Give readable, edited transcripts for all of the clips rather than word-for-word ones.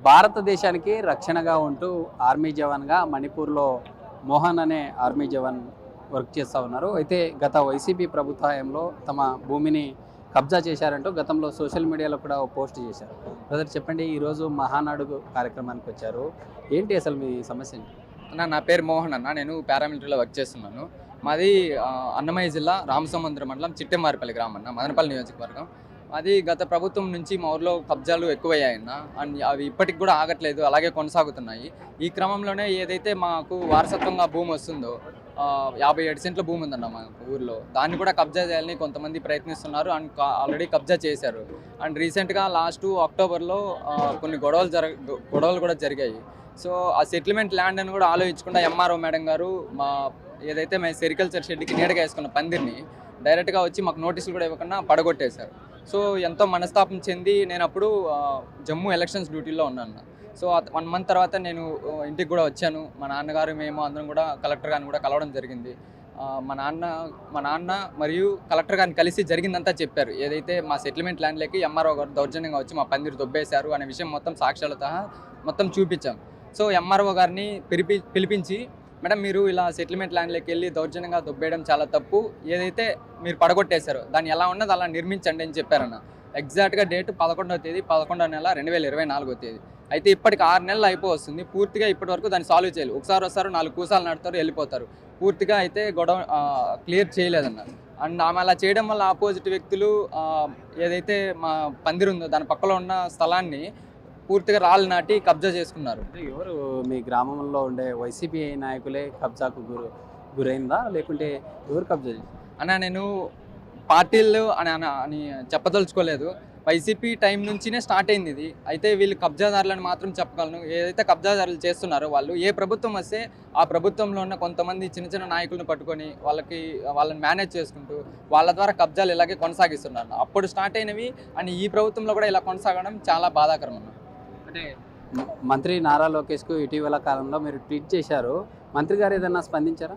భారతదేశానికి రక్షణగా ఉంటూ ఆర్మీ జవాన్గా మణిపూర్లో మోహన్ అనే ఆర్మీ జవాన్ వర్క్ చేస్తూ ఉన్నారు. అయితే గత వైసీపీ ప్రభుత్వ హయాంలో తమ భూమిని కబ్జా చేశారంటూ గతంలో సోషల్ మీడియాలో కూడా పోస్ట్ చేశారు. బ్రదర్ చెప్పండి, ఈరోజు మహానాడు కార్యక్రమానికి వచ్చారు, ఏంటి అసలు మీ సమస్య? నా పేరు మోహన్ అన్న. నేను పారామిలిటరీలో వర్క్ చేస్తున్నాను. మాది అన్నమయ్య జిల్లా రామసముద్రం మండలం చిట్టెమారిపల్లి గ్రామం అన్న, మదనపల్లి నియోజకవర్గం. అది గత ప్రభుత్వం నుంచి మా ఊర్లో కబ్జాలు ఎక్కువయ్యాయన్న, అండ్ అవి ఇప్పటికి కూడా ఆగట్లేదు, అలాగే కొనసాగుతున్నాయి. ఈ క్రమంలోనే ఏదైతే మాకు వారసత్వంగా భూమి వస్తుందో 57 సెంట్ల భూమి ఉందన్న మా ఊర్లో, దాన్ని కూడా కబ్జా చేయాలని కొంతమంది ప్రయత్నిస్తున్నారు అండ్ ఆల్రెడీ కబ్జా చేశారు. అండ్ రీసెంట్గా లాస్ట్ అక్టోబర్లో కొన్ని గొడవలు కూడా జరిగాయి. సో ఆ సెటిల్మెంట్ ల్యాండ్ అని కూడా ఆలోచించకుండా ఎంఆర్ఓ మేడం గారు మా ఏదైతే మేము సెరికల్చర్ షెడ్కి నీడగా వేసుకున్న పందిరిని డైరెక్ట్గా వచ్చి మాకు నోటీసులు కూడా ఇవ్వకుండా పడగొట్టేశారు. సో ఎంతో మనస్తాపం చెంది నేను అప్పుడు జమ్మూ ఎలక్షన్స్ డ్యూటీలో ఉన్నాను. సో 1 మంత్ తర్వాత నేను ఇంటికి కూడా వచ్చాను. మా నాన్నగారు మేము అందరం కూడా కలెక్టర్ గారిని కూడా కలవడం జరిగింది. మా నాన్న మరియు కలెక్టర్ గారిని కలిసి జరిగిందంతా చెప్పారు. ఏదైతే మా సెటిల్మెంట్ ల్యాండ్లోకి ఎంఆర్ఓ గారు దౌర్జన్యంగా వచ్చి మా పందిరి దొబ్బేశారు అనే విషయం మొత్తం సాక్ష్యాలతో మొత్తం చూపించాం. సో ఎంఆర్ఓ గారిని పిలిపించి, మేడం మీరు ఇలా సెటిల్మెంట్ ల్యాండ్లోకి వెళ్ళి దౌర్జన్యంగా దొబ్బేయడం చాలా తప్పు, ఏదైతే మీరు పడగొట్టేశారో దాన్ని ఎలా ఉన్నది అలా నిర్మించండి అని చెప్పారన్న. ఎగ్జాక్ట్గా డేట్ 11వ తేదీ 11వ నెల 2024వ తేదీ. అయితే ఇప్పటికి 6 నెలలు అయిపోతుంది. పూర్తిగా ఇప్పటి వరకు దాన్ని సాల్వ్ చేయాలి. ఒకసారి వస్తారు, 4 కూసాలు నడతారు, వెళ్ళిపోతారు. పూర్తిగా అయితే గొడవ క్లియర్ చేయలేదన్న. అండ్ ఆమె అలా చేయడం వల్ల ఆపోజిట్ వ్యక్తులు ఏదైతే మా పందిరి ఉందో దాని పక్కలో ఉన్న స్థలాన్ని పూర్తిగా రాళ్ళు నాటి కబ్జా చేసుకున్నారు. ఎవరు మీ గ్రామంలో ఉండే వైసీపీ నాయకులే కబ్జాకు గురైందా, లేకుంటే ఎవరు కబ్జా చేశారు? అన్న నేను పార్టీలు అని చెప్పదలుచుకోలేదు. వైసీపీ టైం నుంచినే స్టార్ట్ అయింది ఇది. అయితే వీళ్ళు కబ్జాదారులను మాత్రం చెప్పగలను. ఏదైతే కబ్జాదారులు చేస్తున్నారో వాళ్ళు ఏ ప్రభుత్వం వస్తే ఆ ప్రభుత్వంలో ఉన్న కొంతమంది చిన్న చిన్న నాయకులను పట్టుకొని వాళ్ళని మేనేజ్ చేసుకుంటూ వాళ్ళ ద్వారా కబ్జాలు ఇలాగే కొనసాగిస్తున్నారు. అప్పుడు స్టార్ట్ అయినవి అని ఈ ప్రభుత్వంలో కూడా ఇలా కొనసాగడం చాలా బాధాకరం అన్న. అంటే మంత్రి నారా లోకేష్కు ఇటీవల కాలంలో మీరు ట్వీట్ చేశారు, మంత్రి గారు ఏదన్నా స్పందించారా?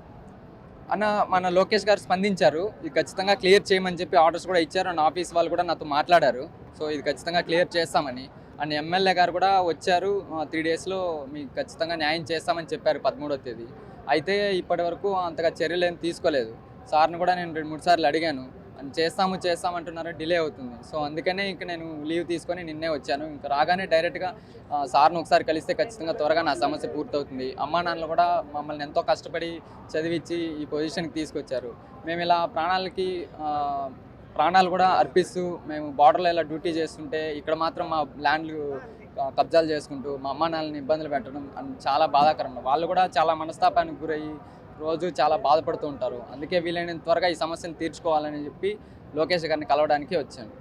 అన్న మన లోకేష్ గారు స్పందించారు. ఇది ఖచ్చితంగా క్లియర్ చేయమని చెప్పి ఆర్డర్స్ కూడా ఇచ్చారు. అండ్ ఆఫీస్ వాళ్ళు కూడా నాతో మాట్లాడారు. సో ఇది ఖచ్చితంగా క్లియర్ చేస్తామని. అండ్ ఎమ్మెల్యే గారు కూడా వచ్చారు, 3 డేస్లో మీకు ఖచ్చితంగా న్యాయం చేస్తామని చెప్పారు 13వ తేదీ. అయితే ఇప్పటి వరకు అంతగా చర్యలు ఏం తీసుకోలేదు. సార్ని కూడా నేను 2-3 సార్లు అడిగాను, చేస్తామంటున్నారు, డిలే అవుతుంది. సో అందుకనే ఇంక నేను లీవ్ తీసుకొని నిన్నే వచ్చాను. ఇంకా రాగానే డైరెక్ట్గా సార్ని ఒకసారి కలిస్తే ఖచ్చితంగా త్వరగా నా సమస్య పూర్తవుతుంది. అమ్మా నాన్నలు కూడా మమ్మల్ని ఎంతో కష్టపడి చదివించి ఈ పొజిషన్కి తీసుకొచ్చారు. మేము ఇలా ప్రాణాలు కూడా అర్పిస్తూ మేము బార్డర్లో ఇలా డ్యూటీ చేస్తుంటే ఇక్కడ మాత్రం మా ల్యాండ్లు కబ్జాలు చేసుకుంటూ మా అమ్మా నాన్నని ఇబ్బందులు పెట్టడం చాలా బాధాకరం. వాళ్ళు కూడా చాలా మనస్తాపానికి గురయ్యి రోజు చాలా బాధపడుతూ ఉంటారు. అందుకే వీలైనంత త్వరగా ఈ సమస్యను తీర్చుకోవాలని చెప్పి లోకేష్ గారిని కలవడానికి వచ్చాను.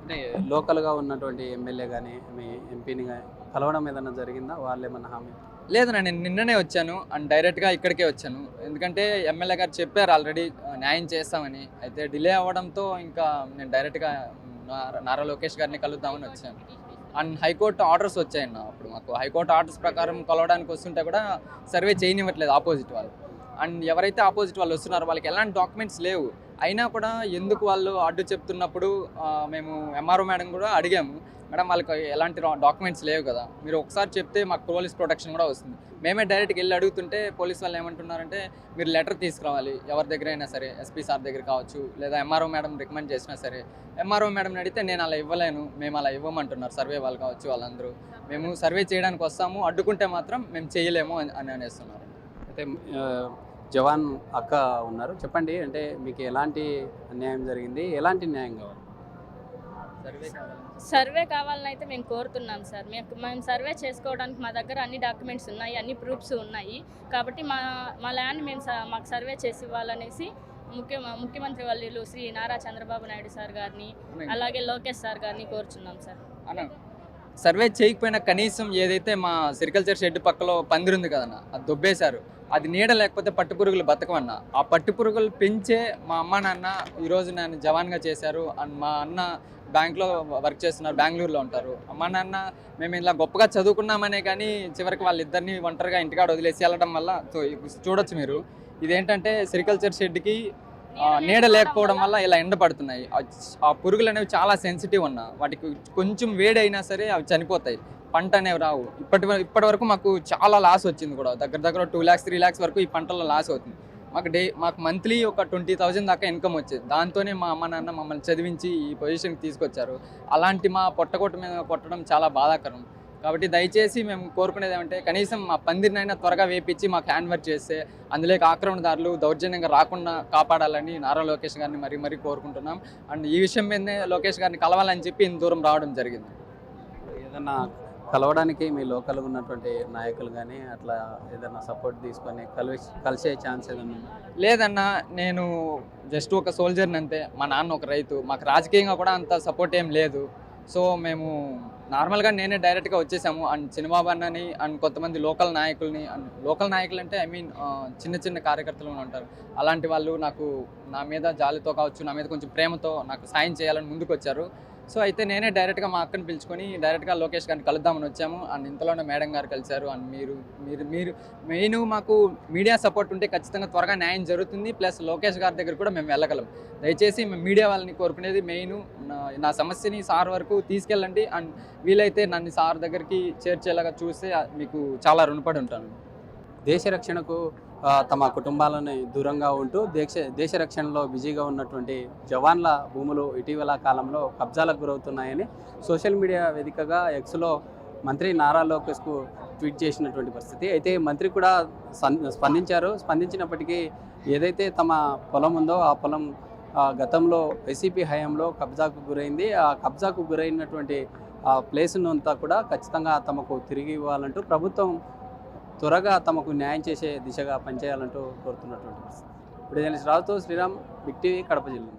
అంటే లోకల్గా ఉన్నటువంటి ఎమ్మెల్యే కానీ మీ ఎంపీని కానీ కలవడం ఏదైనా జరిగిందా? వాళ్ళు ఏమన్నా హామీ? లేదు, నేను నిన్ననే వచ్చాను అండ్ డైరెక్ట్గా ఇక్కడికే వచ్చాను. ఎందుకంటే ఎమ్మెల్యే గారు చెప్పారు ఆల్రెడీ న్యాయం చేస్తామని. అయితే డిలే అవ్వడంతో ఇంకా నేను డైరెక్ట్గా నారా లోకేష్ గారిని కలుద్దామని వచ్చాను. అండ్ హైకోర్టు ఆర్డర్స్ వచ్చాయన్న. అప్పుడు మాకు హైకోర్టు ఆర్డర్స్ ప్రకారం కలవడానికి వస్తుంటే కూడా సర్వే చేయనివ్వట్లేదు ఆపోజిట్ వాళ్ళు. అండ్ ఎవరైతే ఆపోజిట్ వాళ్ళు వస్తున్నారో వాళ్ళకి ఎలాంటి డాక్యుమెంట్స్ లేవు. అయినా కూడా ఎందుకు వాళ్ళు అడ్డు చెప్తున్నప్పుడు మేము ఎంఆర్ఓ మేడం కూడా అడిగాము, మేడం వాళ్ళకి ఎలాంటి డాక్యుమెంట్స్ లేవు కదా, మీరు ఒకసారి చెప్తే మాకు పోలీస్ ప్రొటెక్షన్ కూడా వస్తుంది. మేమే డైరెక్ట్గా వెళ్ళి అడుగుతుంటే పోలీస్ వాళ్ళు ఏమంటున్నారంటే మీరు లెటర్ తీసుకురావాలి ఎవరి దగ్గర అయినా సరే, ఎస్పీ సార్ దగ్గర కావచ్చు లేదా ఎంఆర్ఓ మేడం రికమెండ్ చేసినా సరే. ఎంఆర్ఓ మేడంని అడిగితే నేను అలా ఇవ్వలేను, మేము అలా ఇవ్వమంటున్నారు సర్వే వాళ్ళు కావచ్చు వాళ్ళందరూ. మేము సర్వే చేయడానికి వస్తాము, అడ్డుకుంటే మాత్రం మేము చేయలేము అని అనేస్తున్నారు. అయితే జవాన్ అక్క ఉన్నారు, చెప్పండి, అంటే మీకు ఎలాంటి అన్యాయం జరిగింది, ఎలాంటి న్యాయం కావాలి? సర్వే కావాలని అయితే మేము కోరుతున్నాం సార్. మేము సర్వే చేసుకోవడానికి మా దగ్గర అన్ని డాక్యుమెంట్స్ ఉన్నాయి, అన్ని ప్రూఫ్స్ ఉన్నాయి. కాబట్టి మా ల్యాండ్ మాకు సర్వే చేసి ఇవ్వాలనేసి ముఖ్యమంత్రి వాళ్ళు శ్రీ నారా చంద్రబాబు నాయుడు సార్ గారిని అలాగే లోకేష్ సార్ గారిని కోరుచున్నాం సార్. సర్వే చేయకపోయినా కనీసం ఏదైతే మా సెరికల్చర్ షెడ్ పక్కలో పందిరి ఉంది కదన్న, అది దొబ్బేశారు. అది నీడ లేకపోతే పట్టుపురుగులు బతకమన్నా. ఆ పట్టుపురుగులు పెంచే మా అమ్మ నాన్న ఈరోజు నన్ను జవాన్గా చేశారు. అండ్ మా అన్న బ్యాంక్లో వర్క్ చేస్తున్నారు, బెంగళూరులో ఉంటారు. అమ్మ నాన్న మేము ఇలా గొప్పగా చదువుకున్నామనే కానీ చివరికి వాళ్ళిద్దరిని ఒంటరిగా ఇంటికాడ వదిలేసి వెళ్ళడం వల్ల చూడొచ్చు మీరు. ఇదేంటంటే సెరికల్చర్ షెడ్కి నీడ లేకపోవడం వల్ల ఇలా ఎండ పడుతున్నాయి. ఆ పురుగులు అనేవి చాలా సెన్సిటివ్ అన్న, వాటికి కొంచెం వేడి అయినా సరే అవి చనిపోతాయి. పంట అనేవి రావు. ఇప్పటి వరకు మాకు చాలా లాస్ వచ్చింది కూడా, దగ్గర 2 lakhs 3 lakhs వరకు ఈ పంటల్లో లాస్ అవుతుంది. మాకు మంత్లీ ఒక 20,000 దాకా ఇన్కమ్ వచ్చేది. దాంతోనే మా అమ్మ నాన్న మమ్మల్ని చదివించి ఈ పొజిషన్కి తీసుకొచ్చారు. అలాంటి మా పొట్టకొట్టు మీద కొట్టడం చాలా బాధాకరం. కాబట్టి దయచేసి మేము కోరుకునేది ఏమంటే, కనీసం మా పందిరినైనా త్వరగా వేపించి మాకు హ్యాండ్ వర్క్ చేస్తే అందులోకి ఆక్రమణదారులు దౌర్జన్యంగా రాకుండా కాపాడాలని నారా లోకేష్ గారిని మరీ కోరుకుంటున్నాం. అండ్ ఈ విషయం మీదనే లోకేష్ గారిని కలవాలని చెప్పి ఇంత దూరం రావడం జరిగింది. ఏదన్నా కలవడానికి మీ లోకల్గా ఉన్నటువంటి నాయకులు కానీ అట్లా ఏదైనా సపోర్ట్ తీసుకొని కలిసే ఛాన్స్ ఏదన్నా ఉందా? లేదన్నా, నేను జస్ట్ ఒక సోల్జర్ని అంతే. మా నాన్న ఒక రైతు. మాకు రాజకీయంగా కూడా అంత సపోర్ట్ ఏం లేదు. సో మేము నార్మల్గా నేనే డైరెక్ట్గా వచ్చేసాము. అండ్ చిన్నబాబు అన్నని అండ్ కొంతమంది లోకల్ నాయకుల్ని, అండ్ లోకల్ నాయకులు అంటే చిన్న కార్యకర్తలు ఉంటారు. అలాంటి వాళ్ళు నాకు నా మీద జాలితో కావచ్చు, నా మీద కొంచెం ప్రేమతో నాకు సాయం చేయాలని ముందుకు వచ్చారు. సో అయితే నేనే డైరెక్ట్గా మా అక్కని పిలుచుకొని డైరెక్ట్గా లోకేష్ గారిని కలుద్దామని వచ్చాము. అండ్ ఇంతలోనే మేడం గారు కలిశారు. అండ్ మీరు మెయిన్ మాకు మీడియా సపోర్ట్ ఉంటే ఖచ్చితంగా త్వరగా న్యాయం జరుగుతుంది. ప్లస్ లోకేష్ గారి దగ్గర కూడా మేము వెళ్ళగలం. దయచేసి మేము మీడియా వాళ్ళని కోరుకునేది మెయిన్, నా సమస్యని సార్ వరకు తీసుకెళ్ళండి. అండ్ వీలైతే నన్ను సార్ దగ్గరికి చేర్చేలాగా చూస్తే మీకు చాలా రుణపడి ఉంటాను. దేశ రక్షణకు తమ కుటుంబాలని దూరంగా ఉంటూ దేశ రక్షణలో బిజీగా ఉన్నటువంటి జవాన్ల భూములు ఇటీవల కాలంలో కబ్జాలకు గురవుతున్నాయని సోషల్ మీడియా వేదికగా ఎక్స్లో మంత్రి నారా లోకేష్కు ట్వీట్ చేసినటువంటి పరిస్థితి. అయితే మంత్రి కూడా స్పందించినప్పటికీ ఏదైతే తమ పొలం ఉందో ఆ పొలం గతంలో వైసీపీ హయాంలో కబ్జాకు గురైంది. ఆ కబ్జాకు గురైనటువంటి ఆ ప్లేస్ను అంతా కూడా ఖచ్చితంగా తమకు తిరిగి ఇవ్వాలంటూ ప్రభుత్వం త్వరగా తమకు న్యాయం చేసే దిశగా పనిచేయాలంటూ కోరుతున్నటువంటి పరిస్థితి. ఇప్పుడు జర్నలిస్ట్ రావుతో శ్రీరామ్, బిగ్ టీవీ, కడప జిల్లా.